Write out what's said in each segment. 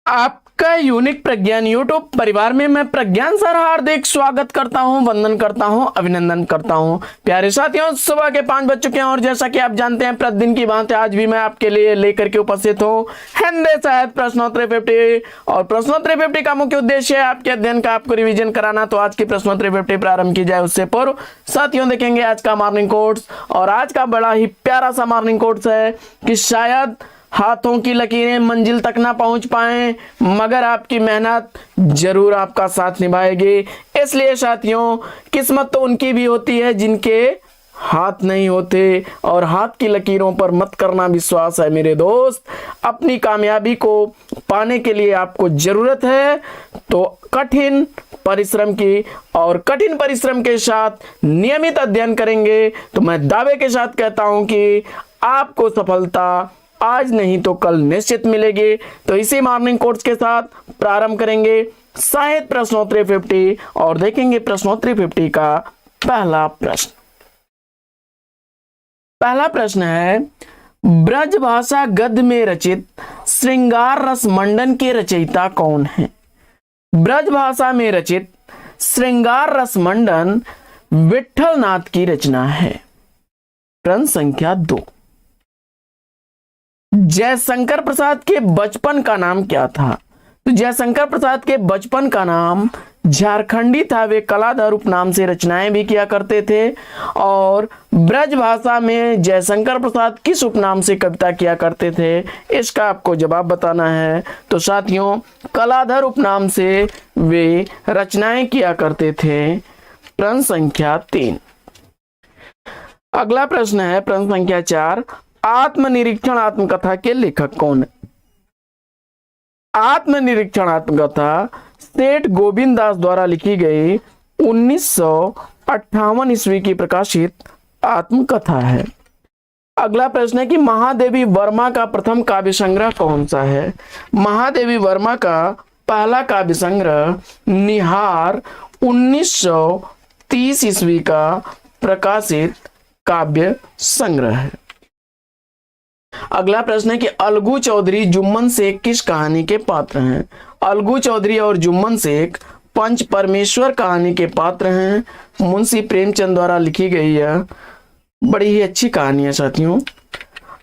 आपका यूनिक प्रज्ञान यूट्यूब परिवार में मैं प्रज्ञान सर हार्दिक स्वागत करता हूं, वंदन करता हूं, अभिनंदन करता हूं। प्यारे साथियों, सुबह के 5 बज चुके हैं और जैसा कि आप जानते हैं प्रतिदिन की बात है, आज भी मैं आपके लिए लेकर के उपस्थित हूं हिंदी साहित्य प्रश्नोत्तरी 50। और प्रश्नोत्तरी 50 का मुख्य उद्देश्य है आपके अध्ययन का आपको रिविजन कराना। तो आज की प्रश्नोत्तरी 50 प्रारंभ की जाए उससे पूर्व साथियों देखेंगे आज का मॉर्निंग कोट्स। और आज का बड़ा ही प्यारा सा मॉर्निंग कोट्स है कि शायद हाथों की लकीरें मंजिल तक ना पहुंच पाए, मगर आपकी मेहनत जरूर आपका साथ निभाएगी। इसलिए साथियों, किस्मत तो उनकी भी होती है जिनके हाथ नहीं होते, और हाथ की लकीरों पर मत करना विश्वास है मेरे दोस्त। अपनी कामयाबी को पाने के लिए आपको जरूरत है तो कठिन परिश्रम की, और कठिन परिश्रम के साथ नियमित अध्ययन करेंगे तो मैं दावे के साथ कहता हूं कि आपको सफलता आज नहीं तो कल निश्चित मिलेगी। तो इसी मॉर्निंग कोर्स के साथ प्रारंभ करेंगे साहित्य प्रश्नोत्तरी 50 और देखेंगे प्रश्नोत्तरी 50 का पहला प्रश्न। पहला प्रश्न है, ब्रजभाषा गद्य में रचित श्रृंगार रस मंडन के रचयिता कौन है? ब्रजभाषा में रचित श्रृंगार रस मंडन विट्ठल नाथ की रचना है। प्रश्न संख्या 2, जयशंकर प्रसाद के बचपन का नाम क्या था? तो जयशंकर प्रसाद के बचपन का नाम झारखंडी था। वे कलाधर उपनाम से रचनाएं भी किया करते थे। और ब्रजभाषा में जयशंकर प्रसाद किस उपनाम से कविता किया करते थे, इसका आपको जवाब बताना है। तो साथियों, कलाधर उपनाम से वे रचनाएं किया करते थे। प्रश्न संख्या 3। अगला प्रश्न है प्रश्न संख्या 4, आत्मनिरीक्षण आत्मकथा के लेखक कौन है? आत्मनिरीक्षण आत्मकथा सेठ गोविंद दास द्वारा लिखी गई 1958 ईस्वी की प्रकाशित आत्मकथा है। अगला प्रश्न है कि महादेवी वर्मा का प्रथम काव्य संग्रह कौन सा है? महादेवी वर्मा का पहला काव्य संग्रह निहार 1930 ईस्वी का प्रकाशित काव्य संग्रह है। अगला प्रश्न है कि अलगू चौधरी जुम्मन शेख किस कहानी के पात्र हैं? अलगू चौधरी और जुम्मन शेख पंच परमेश्वर कहानी के पात्र हैं। मुंशी प्रेमचंद द्वारा लिखी गई है, बड़ी ही अच्छी कहानी है साथियों।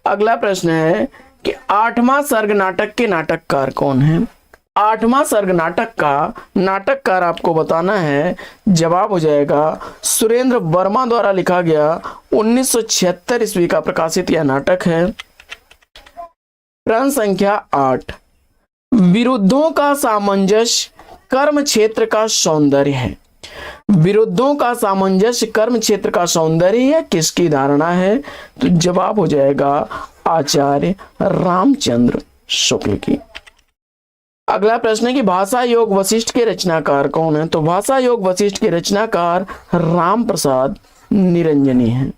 अगला प्रश्न है कि 8वां सर्ग नाटक के नाटककार कौन है? 8वां सर्ग नाटक का नाटककार आपको बताना है। जवाब हो जाएगा सुरेंद्र वर्मा द्वारा लिखा गया 1976 ईस्वी का प्रकाशित यह नाटक है। प्रश्न संख्या 8, विरुद्धों का सामंजस्य कर्म क्षेत्र का सौंदर्य है। विरुद्धों का सामंजस्य कर्म क्षेत्र का सौंदर्य है किसकी धारणा है? तो जवाब हो जाएगा आचार्य रामचंद्र शुक्ल की। अगला प्रश्न है कि भाषा योग वशिष्ठ के रचनाकार कौन है? तो भाषा योग वशिष्ठ के रचनाकार राम प्रसाद निरंजनी है।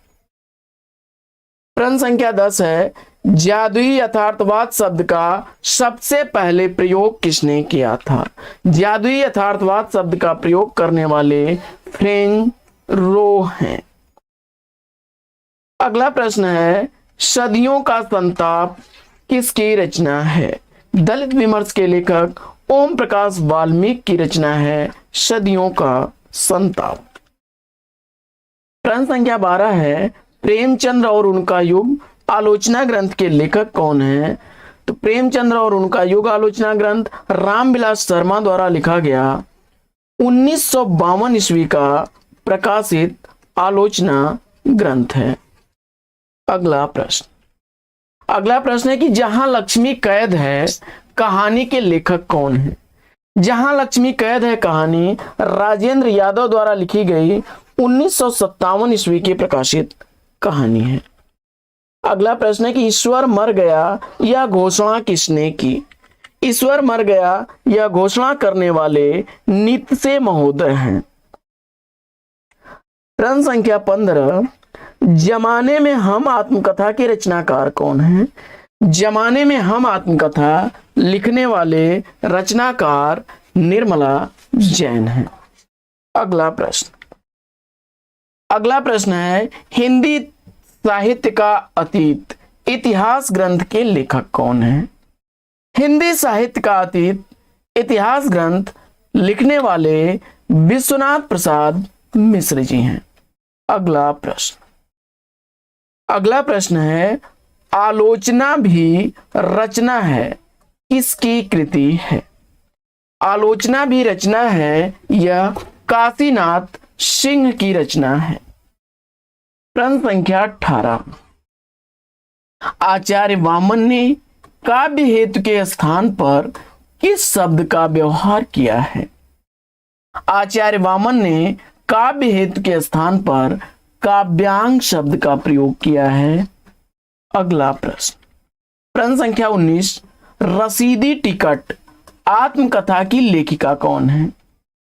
प्रश्न संख्या 10 है, जादुई यथार्थवाद शब्द का सबसे पहले प्रयोग किसने किया था? जादुई यथार्थवाद शब्द का प्रयोग करने वाले फ्रेंच रो हैं। अगला प्रश्न है, सदियों का संताप किसकी रचना है? दलित विमर्श के लेखक ओम प्रकाश वाल्मीकि की रचना है सदियों का संताप। प्रश्न संख्या 12 है, प्रेमचंद्र और उनका युग आलोचना ग्रंथ के लेखक कौन है? तो प्रेमचंद्र और उनका युग आलोचना ग्रंथ रामविलास शर्मा द्वारा लिखा गया 1952 ईस्वी का प्रकाशित आलोचना ग्रंथ है। अगला प्रश्न है कि जहां लक्ष्मी कैद है कहानी के लेखक कौन है? जहां लक्ष्मी कैद है कहानी राजेंद्र यादव द्वारा लिखी गई 1957 ईस्वी की प्रकाशित कहानी है। अगला प्रश्न है कि ईश्वर मर गया यह घोषणा किसने की? ईश्वर मर गया यह घोषणा करने वाले नीतसे महोदय हैं। प्रश्न संख्या 15, जमाने में हम आत्मकथा के रचनाकार कौन है? जमाने में हम आत्मकथा लिखने वाले रचनाकार निर्मला जैन है। अगला प्रश्न है, हिंदी साहित्य का अतीत इतिहास ग्रंथ के लेखक कौन है? हिंदी साहित्य का अतीत इतिहास ग्रंथ लिखने वाले विश्वनाथ प्रसाद मिश्र जी हैं। अगला प्रश्न है, आलोचना भी रचना है, किसकी कृति है? आलोचना भी रचना है, यह काशीनाथ सिंह की रचना है। प्रश्न संख्या 18, आचार्य वामन ने काव्य हेतु के स्थान पर किस शब्द का व्यवहार किया है? आचार्य वामन ने काव्य हेतु के स्थान पर काव्यांग शब्द का प्रयोग किया है। अगला प्रश्न संख्या 19, रसीदी टिकट आत्मकथा की लेखिका कौन है?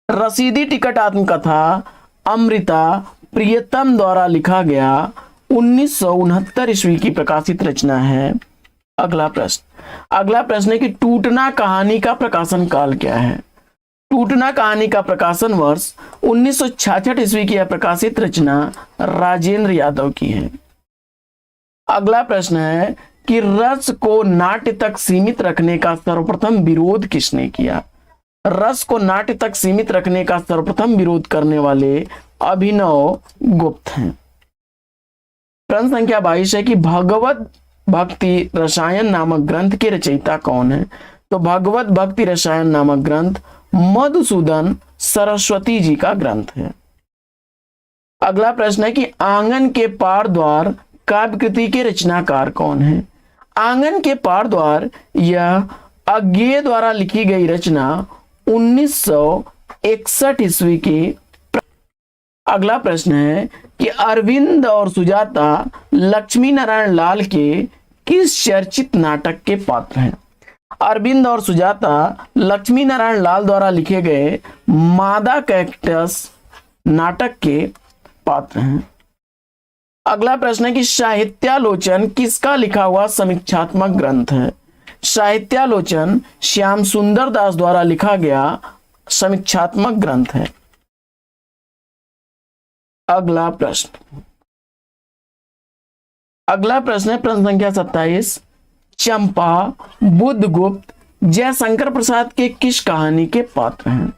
रसीदी टिकट आत्मकथा अमृता प्रियतम द्वारा लिखा गया 1969 ईस्वी की प्रकाशित रचना है। अगला प्रश्न है कि टूटना कहानी का प्रकाशन काल क्या है? टूटना कहानी का प्रकाशन वर्ष 1966 ईस्वी की प्रकाशित रचना राजेंद्र यादव की है। अगला प्रश्न है कि रस को नाट्य तक सीमित रखने का सर्वप्रथम विरोध किसने किया? रस को नाट्य तक सीमित रखने का सर्वप्रथम विरोध करने वाले अभिनव गुप्त हैं। प्रश्न संख्या 22 है कि भगवत भक्ति रसायन नामक ग्रंथ के रचयिता कौन है? तो भगवत भक्ति रसायन नामक ग्रंथ मधुसूदन सरस्वती जी का ग्रंथ है। अगला प्रश्न है कि आंगन के पार द्वार काव्य कृति के रचनाकार कौन है? आंगन के पार द्वार यह अज्ञेय द्वारा लिखी गई रचना 1961 ईस्वी की। अगला प्रश्न है कि अरविंद और सुजाता लक्ष्मी नारायण लाल के किस चर्चित नाटक के पात्र हैं? अरविंद और सुजाता लक्ष्मी नारायण लाल द्वारा लिखे गए मादा कैक्टस नाटक के पात्र हैं। अगला प्रश्न है कि साहित्यालोचन किसका लिखा हुआ समीक्षात्मक ग्रंथ है? साहित्यालोचन श्याम सुंदर दास द्वारा लिखा गया समीक्षात्मक ग्रंथ है। अगला प्रश्न है प्रश्न संख्या 27, चंपा बुद्धगुप्त जयशंकर प्रसाद के किस कहानी के पात्र हैं?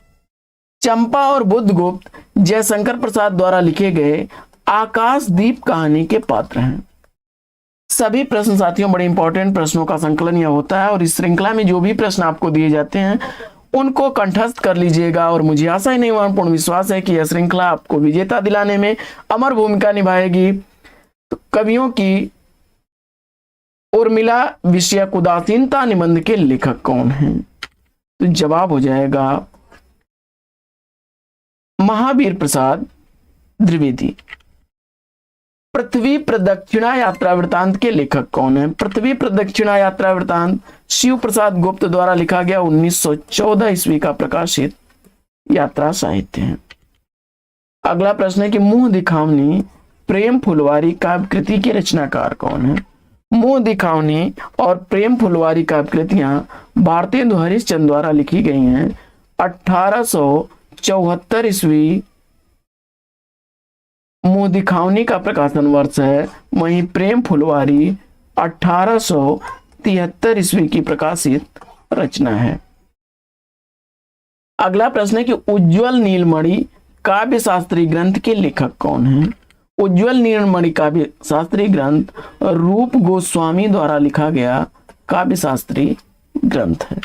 चंपा और बुद्धगुप्त जयशंकर प्रसाद द्वारा लिखे गए आकाशदीप कहानी के पात्र हैं। सभी प्रश्न साथियों बड़े इंपॉर्टेंट प्रश्नों का संकलन यह होता है और इस श्रृंखला में जो भी प्रश्न आपको दिए जाते हैं उनको कंठस्थ कर लीजिएगा और मुझे आशा ही नहीं पूर्ण विश्वास है कि यह श्रृंखला आपको विजेता दिलाने में अमर भूमिका निभाएगी। तो कवियों की उर्मिला विषयक उदासीनता निबंध के लेखक कौन हैं? तो जवाब हो जाएगा महावीर प्रसाद द्विवेदी। पृथ्वी प्रदक्षिणा यात्रा वृतांत के लेखक कौन है? पृथ्वी प्रदक्षिणा यात्रा वृतांत शिव प्रसाद गुप्त द्वारा लिखा गया 1914 ईस्वी का प्रकाशित यात्रा साहित्य है। अगला प्रश्न है कि मुंह दिखावनी प्रेम फुलवारी काव्य कृति के रचनाकार कौन है? मुंह दिखावनी और प्रेम फुलवारी काव्य कृतियां भारतेंदु हरिश्चंद्र द्वारा लिखी गई हैं। 1874 ईस्वी मुंह दिखावनी का प्रकाशन वर्ष है, वहीं प्रेम फुलवारी 1873 ईस्वी की प्रकाशित रचना है। अगला प्रश्न है कि उज्ज्वल नीलमणि काव्य शास्त्री ग्रंथ के लेखक कौन है? उज्ज्वल नीलमणि काव्य शास्त्री ग्रंथ रूप गोस्वामी द्वारा लिखा गया काव्य शास्त्री ग्रंथ है।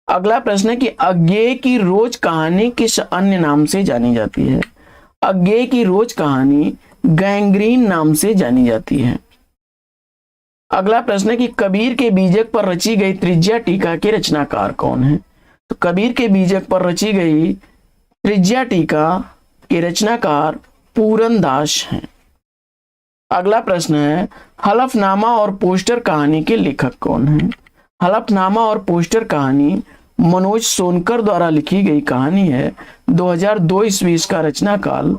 अगला प्रश्न है कि अज्ञेय की रोज कहानी किस अन्य नाम से जानी जाती है? अज्ञेय की रोज कहानी गैंग्रीन नाम से जानी जाती है। अगला प्रश्न है कि कबीर के बीजक पर रची गई त्रिज्या टीका के रचनाकार कौन है? तो कबीर के बीजक पर रची गई त्रिज्या टीका के रचनाकार पूरन दास हैं। अगला प्रश्न है हलफनामा और पोस्टर कहानी के लेखक कौन है? हलफनामा और पोस्टर कहानी मनोज सोनकर द्वारा लिखी गई कहानी है। 2002 ईस्वी इसका रचना काल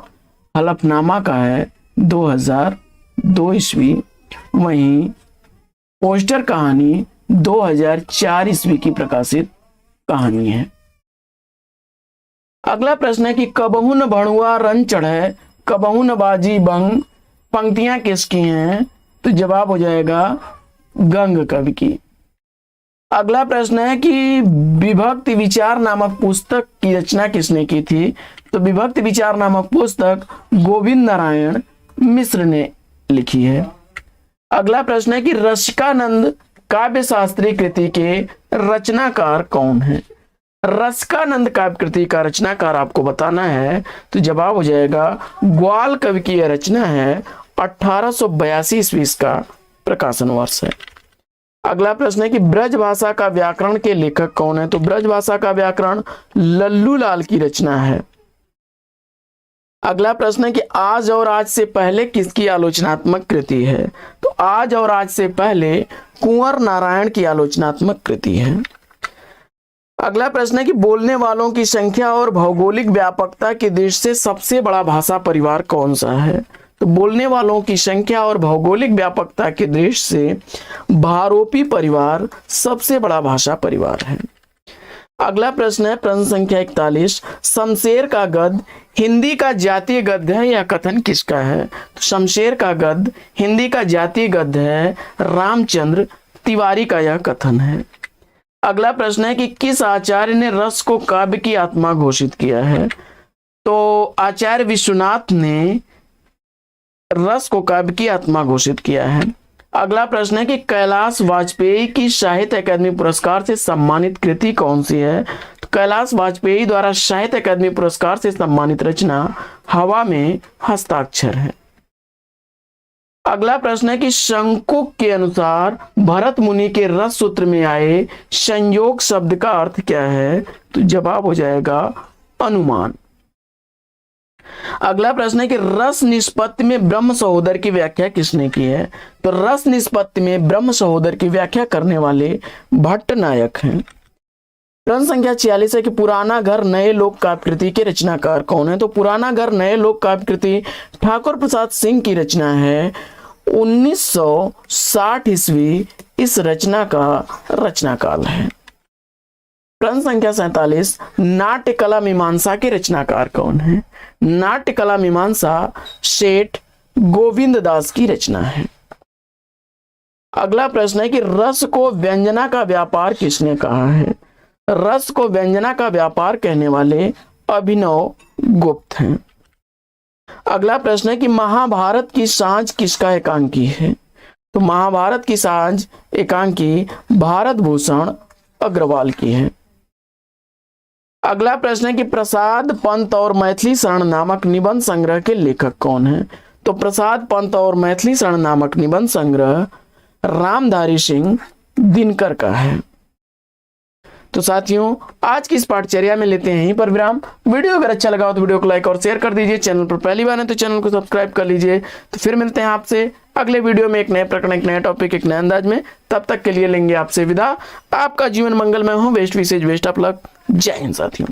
हलफनामा का है 2002 ईस्वी, वहीं पोस्टर कहानी 2004 ईस्वी की प्रकाशित कहानी है। अगला प्रश्न है कि कबहू न भणुआ रन चढ़े कबहू न बाजी बंग पंक्तियां किसकी हैं? तो जवाब हो जाएगा गंग कवि की। अगला प्रश्न है कि विभक्ति विचार नामक पुस्तक की रचना किसने की थी? तो विभक्ति विचार नामक पुस्तक गोविंद नारायण मिश्र ने लिखी है। अगला प्रश्न है कि रसिकानंद काव्य शास्त्री कृति के रचनाकार कौन है? रसिकानंद काव्य कृति का रचनाकार आपको बताना है, तो जवाब हो जाएगा ग्वाल कवि की यह रचना है। 1882 ईस्वी का प्रकाशन वर्ष है। अगला प्रश्न है कि ब्रज भाषा का व्याकरण के लेखक कौन है? तो ब्रज भाषा का व्याकरण लल्लू लाल की रचना है। अगला प्रश्न है कि आज और आज से पहले किसकी आलोचनात्मक कृति है? तो आज और आज से पहले कुंवर नारायण की आलोचनात्मक कृति है। अगला प्रश्न है कि बोलने वालों की संख्या और भौगोलिक व्यापकता की दृष्टि से सबसे बड़ा भाषा परिवार कौन सा है? तो बोलने वालों की संख्या और भौगोलिक व्यापकता की दृष्टि से भारोपी परिवार सबसे बड़ा भाषा परिवार है। अगला प्रश्न है प्रश्न संख्या 41, शमशेर का गद्य हिंदी का जातीय गद्य है, यह कथन किसका है? तो शमशेर का गद्य हिंदी का जातीय गद्य है, रामचंद्र तिवारी का यह कथन है। अगला प्रश्न है कि किस आचार्य ने रस को काव्य की आत्मा घोषित किया है? तो आचार्य विश्वनाथ ने रस को काव्य की आत्मा घोषित किया है। अगला प्रश्न है कि कैलाश वाजपेयी की साहित्य अकादमी पुरस्कार से सम्मानित कृति कौन सी है? तो कैलाश वाजपेयी द्वारा साहित्य अकादमी पुरस्कार से सम्मानित रचना हवा में हस्ताक्षर है। अगला प्रश्न है कि शंकुक के अनुसार भरत मुनि के रस सूत्र में आए संयोग शब्द का अर्थ क्या है? तो जवाब हो जाएगा अनुमान। अगला प्रश्न है कि रस निष्पत्ति में ब्रह्म सहोदर की व्याख्या किसने की है? तो रस निष्पत्ति में ब्रह्म सहोदर की व्याख्या करने वाले भट्टनायक हैं। प्रश्न संख्या 46 है कि पुराना घर नए लोक काव्य कृति के रचनाकार कौन है? तो पुराना घर नए लोक काव्य कृति ठाकुर प्रसाद सिंह की रचना है। 1960 ईस्वी इस रचना का रचनाकाल है। प्रश्न संख्या 47, नाट्य कला मीमांसा के रचनाकार कौन है? नाट्य कला मीमांसा सेठ गोविंद दास की रचना है। अगला प्रश्न है कि रस को व्यंजना का व्यापार किसने कहा है? रस को व्यंजना का व्यापार कहने वाले अभिनव गुप्त हैं। अगला प्रश्न है कि महाभारत की सांझ किसका एकांकी है? तो महाभारत की सांझ एकांकी भारत भूषण अग्रवाल की है। अगला प्रश्न है कि प्रसाद पंत और मैथिली शरण नामक निबंध संग्रह के लेखक कौन है? तो प्रसाद पंत और मैथिली शरण नामक निबंध संग्रह रामधारी सिंह दिनकर का है। तो साथियों, आज की इस पाठचर्या में लेते हैं यहीं पर विराम। वीडियो अगर अच्छा लगा हो तो वीडियो को लाइक और शेयर कर दीजिए। चैनल पर पहली बार है तो चैनल को सब्सक्राइब कर लीजिए। तो फिर मिलते हैं आपसे अगले वीडियो में एक नए प्रकरण, एक नया टॉपिक, एक नए अंदाज में। तब तक के लिए लेंगे आपसे विदा। आपका जीवन मंगलमय हो। बेस्ट विशेष बेस्ट ऑफ लक। जय हिंद साथियों।